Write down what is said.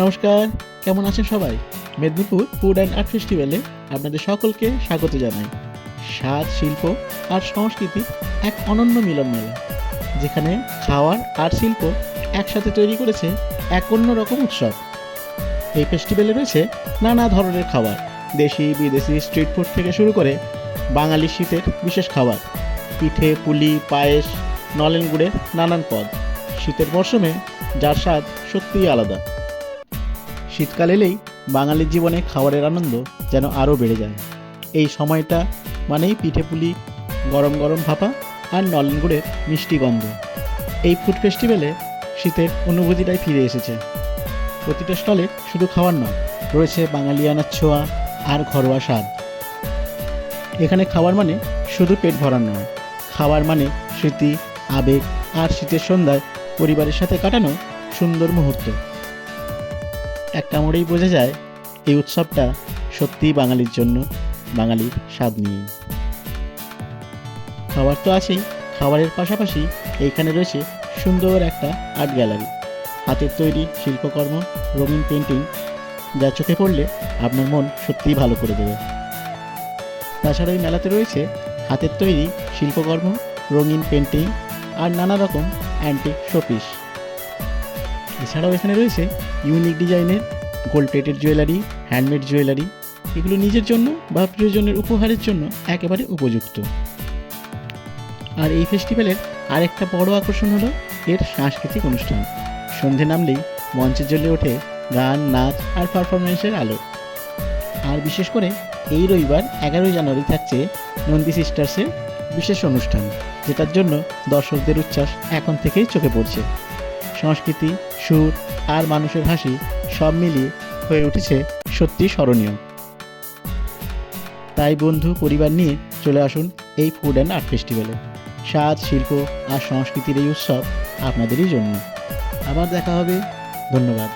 নমস্কার, কেমন আছেন সবাই? মেদিনীপুর ফুড অ্যান্ড আর্ট ফেস্টিভ্যালে আপনাদের সকলকে স্বাগত জানাই। স্বাদ, শিল্প আর সংস্কৃতির এক অনন্য মিলন মেলা, যেখানে খাওয়ার আর শিল্প একসাথে তৈরি করেছে এক অন্যরকম উৎসব। এই ফেস্টিভ্যালে রয়েছে নানা ধরনের খাবার, দেশি বিদেশি স্ট্রিট ফুড থেকে শুরু করে বাঙালি শীতের বিশেষ খাবার, পিঠে, পুলি, পায়েস, নলেন গুড়ের নানান পদ। শীতের মরশুমে যার স্বাদ সত্যিই আলাদা। শীতকাল এলেই বাঙালির জীবনে খাবারের আনন্দ যেন আরও বেড়ে যায়। এই সময়টা মানেই পিঠেপুলি, গরম গরম ভাপা আর নলেন গুড়ের মিষ্টি গন্ধ। এই ফুড ফেস্টিভ্যালে শীতের অনুভূতিটাই ফিরে এসেছে। প্রতিটা স্টলে শুধু খাবার নয়, রয়েছে বাঙালিয়ানার ছোঁয়া আর ঘরোয়া স্বাদ। এখানে খাবার মানে শুধু পেট ভরা নয়, খাবার মানে স্মৃতি, আবেগ আর শীতের সন্ধ্যায় পরিবারের সাথে কাটানো সুন্দর মুহূর্ত। এক কামড়েই বোঝা যায় এই উৎসবটা সত্যিই বাঙালির জন্য, বাঙালির স্বাদ নিয়ে। খাবার তো আছেই, খাবারের পাশাপাশি এইখানে রয়েছে সুন্দর একটা আর্ট গ্যালারি, হাতের তৈরি শিল্পকর্ম, রঙিন পেন্টিং, যা চোখে পড়লে আপনার মন সত্যিই ভালো করে দেবে। তাছাড়া এই মেলাতে রয়েছে হাতের তৈরি শিল্পকর্ম, রঙিন পেন্টিং আর নানা রকম অ্যান্টিক শোপিস। এছাড়াও এখানে রয়েছে ইউনিক ডিজাইনের gold plated jewellery, handmade jewellery. এগুলো নিজের জন্য বা প্রিয়জনের উপহারের জন্য একেবারে উপযুক্ত। আর এই ফেস্টিভ্যালের আরেকটা বড় আকর্ষণ হলো এর সাংস্কৃতিক অনুষ্ঠান। সন্ধে নামলেই মঞ্চে জ্বলে ওঠে গান, নাচ আর পারফরমেন্সের আলো। আর বিশেষ করে এই রবিবার 11 জানুয়ারি থাকছে নন্দী সিস্টার্সের বিশেষ অনুষ্ঠান, যেটার জন্য দর্শকদের উচ্ছ্বাস এখন থেকেই চোখে পড়ছে। সংস্কৃতি, সুর আর মানুষের হাসি সব মিলিয়ে হয়ে উঠেছে সত্যি স্মরণীয়। তাই বন্ধু, পরিবার নিয়ে চলে আসুন এই ফুড অ্যান্ড আর্ট ফেস্টিভ্যালে। স্বাদ, শিল্প আর সংস্কৃতির এই উৎসব আপনাদেরই জন্য। আবার দেখা হবে। ধন্যবাদ।